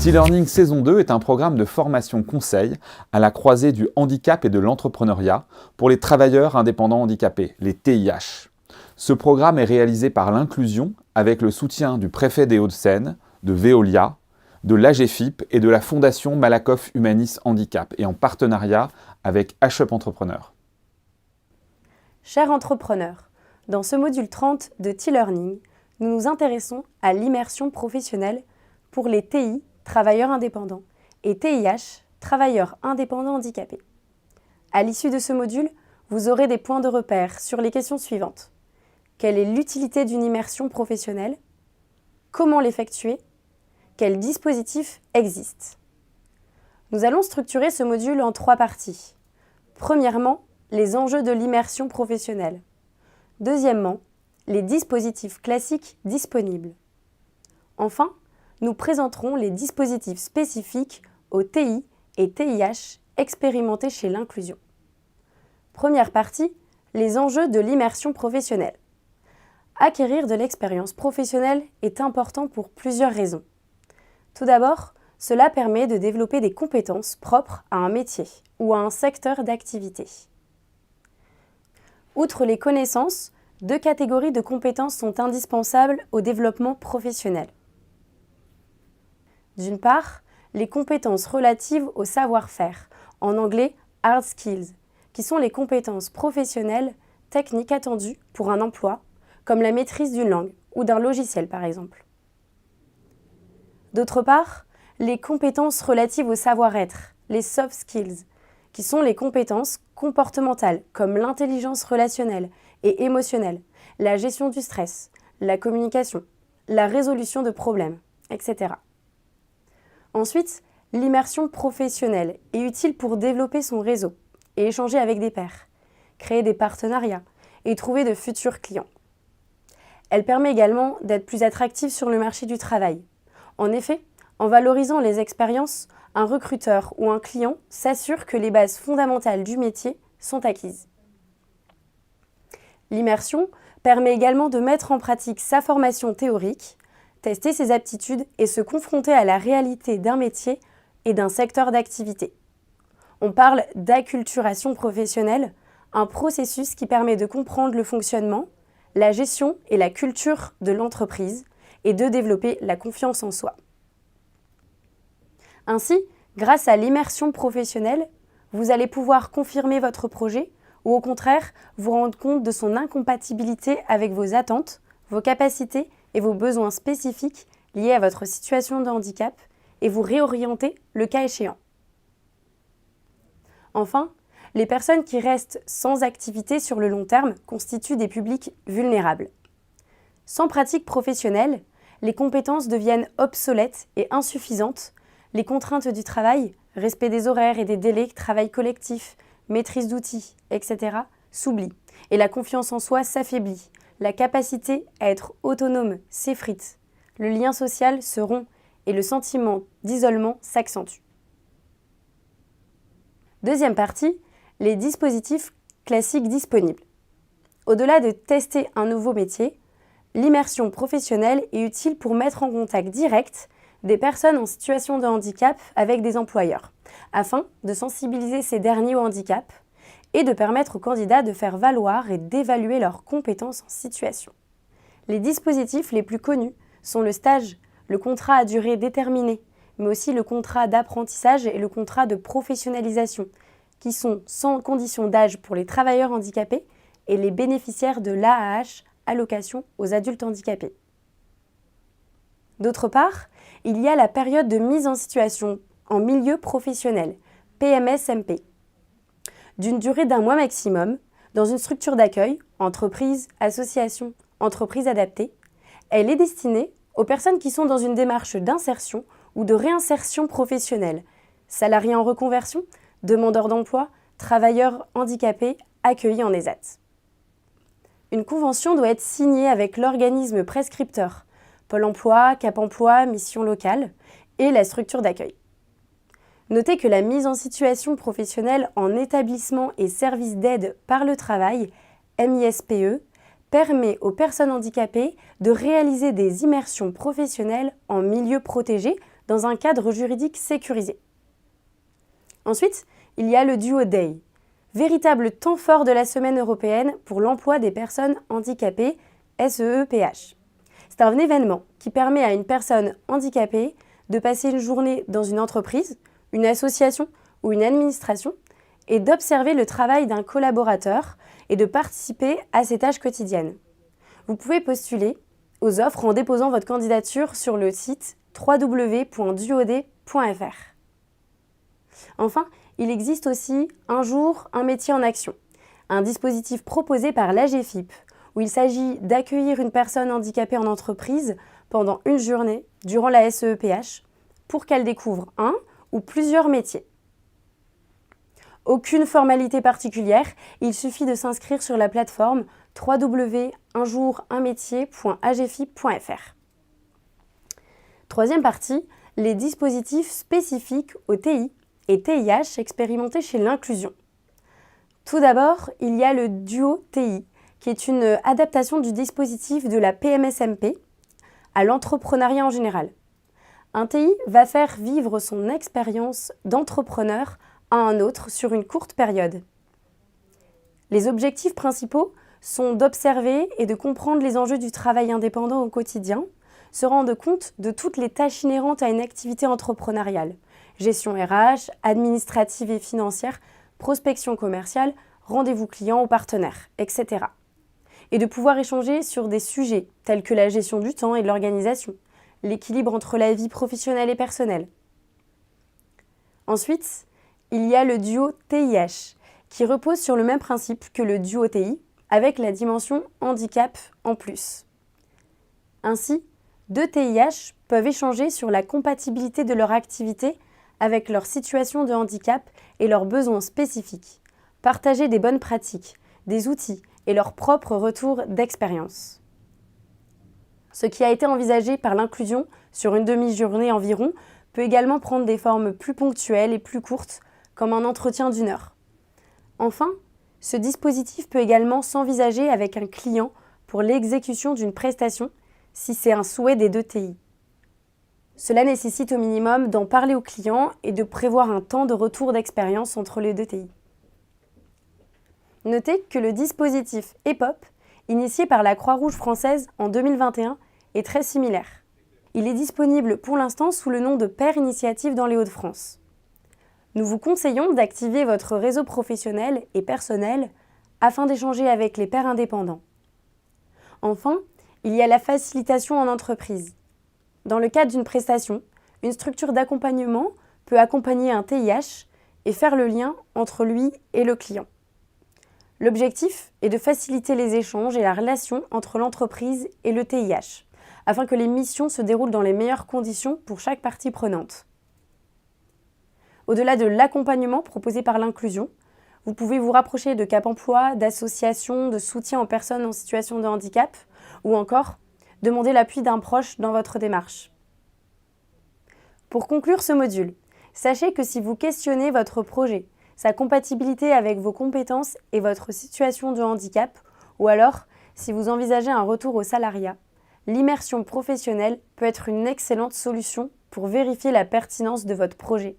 T-Learning saison 2 est un programme de formation conseil à la croisée du handicap et de l'entrepreneuriat pour les travailleurs indépendants handicapés, les TIH. Ce programme est réalisé par l'Inclusion avec le soutien du préfet des Hauts-de-Seine, de Veolia, de l'AGFIP et de la Fondation Malakoff Humanis Handicap et en partenariat avec HUP Entrepreneur. Chers entrepreneurs, dans ce module 30 de T-Learning, nous nous intéressons à l'immersion professionnelle pour les TI, travailleurs indépendants, et TIH, travailleurs indépendants handicapés. À l'issue de ce module, vous aurez des points de repère sur les questions suivantes. Quelle est l'utilité d'une immersion professionnelle? Comment l'effectuer? Quels dispositifs existent? Nous allons structurer ce module en 3 parties. Premièrement, les enjeux de l'immersion professionnelle. Deuxièmement, les dispositifs classiques disponibles. Enfin, nous présenterons les dispositifs spécifiques aux TI et TIH expérimentés chez l'Inclusion. Première partie, les enjeux de l'immersion professionnelle. Acquérir de l'expérience professionnelle est important pour plusieurs raisons. Tout d'abord, cela permet de développer des compétences propres à un métier ou à un secteur d'activité. Outre les connaissances, 2 catégories de compétences sont indispensables au développement professionnel. D'une part, les compétences relatives au savoir-faire, en anglais hard skills, qui sont les compétences professionnelles, techniques attendues pour un emploi, comme la maîtrise d'une langue ou d'un logiciel par exemple. D'autre part, les compétences relatives au savoir-être, les soft skills, qui sont les compétences comportementales comme l'intelligence relationnelle et émotionnelle, la gestion du stress, la communication, la résolution de problèmes, etc. Ensuite, l'immersion professionnelle est utile pour développer son réseau et échanger avec des pairs, créer des partenariats et trouver de futurs clients. Elle permet également d'être plus attractive sur le marché du travail. En effet, en valorisant les expériences, un recruteur ou un client s'assure que les bases fondamentales du métier sont acquises. L'immersion permet également de mettre en pratique sa formation théorique, tester ses aptitudes et se confronter à la réalité d'un métier et d'un secteur d'activité. On parle d'acculturation professionnelle, un processus qui permet de comprendre le fonctionnement, la gestion et la culture de l'entreprise et de développer la confiance en soi. Ainsi, grâce à l'immersion professionnelle, vous allez pouvoir confirmer votre projet ou au contraire vous rendre compte de son incompatibilité avec vos attentes, vos capacités et vos besoins spécifiques liés à votre situation de handicap et vous réorienter le cas échéant. Enfin, les personnes qui restent sans activité sur le long terme constituent des publics vulnérables. Sans pratique professionnelle, les compétences deviennent obsolètes et insuffisantes. Les contraintes du travail, respect des horaires et des délais, travail collectif, maîtrise d'outils, etc. s'oublient et la confiance en soi s'affaiblit. La capacité à être autonome s'effrite. Le lien social se rompt et le sentiment d'isolement s'accentue. Deuxième partie, les dispositifs classiques disponibles. Au-delà de tester un nouveau métier, l'immersion professionnelle est utile pour mettre en contact direct des personnes en situation de handicap avec des employeurs, afin de sensibiliser ces derniers au handicap et de permettre aux candidats de faire valoir et d'évaluer leurs compétences en situation. Les dispositifs les plus connus sont le stage, le contrat à durée déterminée, mais aussi le contrat d'apprentissage et le contrat de professionnalisation, qui sont sans condition d'âge pour les travailleurs handicapés et les bénéficiaires de l'AAH, allocation aux adultes handicapés. D'autre part, il y a la période de mise en situation en milieu professionnel, PMS-MP, d'une durée d'1 mois maximum, dans une structure d'accueil, entreprise, association, entreprise adaptée. Elle est destinée aux personnes qui sont dans une démarche d'insertion ou de réinsertion professionnelle, salariés en reconversion, demandeurs d'emploi, travailleurs handicapés accueillis en ESAT. Une convention doit être signée avec l'organisme prescripteur, Pôle emploi, Cap emploi, mission locale et la structure d'accueil. Notez que la mise en situation professionnelle en établissement et service d'aide par le travail, MISPE, permet aux personnes handicapées de réaliser des immersions professionnelles en milieu protégé dans un cadre juridique sécurisé. Ensuite, il y a le Duo Day, véritable temps fort de la semaine européenne pour l'emploi des personnes handicapées, SEEPH. C'est un événement qui permet à une personne handicapée de passer une journée dans une entreprise, une association ou une administration et d'observer le travail d'un collaborateur et de participer à ses tâches quotidiennes. Vous pouvez postuler aux offres en déposant votre candidature sur le site www.duod.fr. Enfin, il existe aussi Un jour, un métier en action, un dispositif proposé par l'AGEFIP, où il s'agit d'accueillir une personne handicapée en entreprise pendant une journée durant la SEEPH pour qu'elle découvre un ou plusieurs métiers. Aucune formalité particulière, il suffit de s'inscrire sur la plateforme www.unjourunmétier.agefip.fr. Troisième partie, les dispositifs spécifiques aux TI et TIH expérimentés chez l'inclusion. Tout d'abord, il y a le Duo TI, qui est une adaptation du dispositif de la PMSMP à l'entrepreneuriat en général. Un TI va faire vivre son expérience d'entrepreneur à un autre sur une courte période. Les objectifs principaux sont d'observer et de comprendre les enjeux du travail indépendant au quotidien, se rendre compte de toutes les tâches inhérentes à une activité entrepreneuriale, gestion RH, administrative et financière, prospection commerciale, rendez-vous clients ou partenaires, etc. Et de pouvoir échanger sur des sujets tels que la gestion du temps et de l'organisation, l'équilibre entre la vie professionnelle et personnelle. Ensuite, il y a le Duo TIH, qui repose sur le même principe que le Duo TI, avec la dimension handicap en plus. Ainsi, deux TIH peuvent échanger sur la compatibilité de leur activité avec leur situation de handicap et leurs besoins spécifiques, partager des bonnes pratiques, des outils et leur propre retour d'expérience. Ce qui a été envisagé par l'inclusion sur une demi-journée environ peut également prendre des formes plus ponctuelles et plus courtes, comme un entretien d'1 heure. Enfin, ce dispositif peut également s'envisager avec un client pour l'exécution d'une prestation si c'est un souhait des deux TI. Cela nécessite au minimum d'en parler au client et de prévoir un temps de retour d'expérience entre les deux TI. Notez que le dispositif EPOP, initié par la Croix-Rouge française en 2021, est très similaire. Il est disponible pour l'instant sous le nom de Pair Initiative dans les Hauts-de-France. Nous vous conseillons d'activer votre réseau professionnel et personnel afin d'échanger avec les pairs indépendants. Enfin, il y a la facilitation en entreprise. Dans le cadre d'une prestation, une structure d'accompagnement peut accompagner un TIH et faire le lien entre lui et le client. L'objectif est de faciliter les échanges et la relation entre l'entreprise et le TIH, afin que les missions se déroulent dans les meilleures conditions pour chaque partie prenante. Au-delà de l'accompagnement proposé par l'inclusion, vous pouvez vous rapprocher de Cap Emploi, d'associations de soutien aux personnes en situation de handicap ou encore demander l'appui d'un proche dans votre démarche. Pour conclure ce module, sachez que si vous questionnez votre projet, sa compatibilité avec vos compétences et votre situation de handicap, ou alors si vous envisagez un retour au salariat, l'immersion professionnelle peut être une excellente solution pour vérifier la pertinence de votre projet.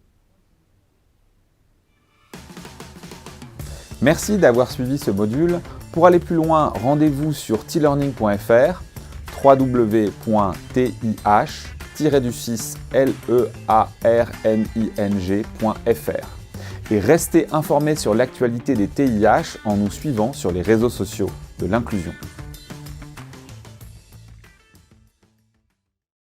Merci d'avoir suivi ce module. Pour aller plus loin, rendez-vous sur tlearning.fr, www.tih-learning.fr et restez informés sur l'actualité des TIH en nous suivant sur les réseaux sociaux de l'inclusion.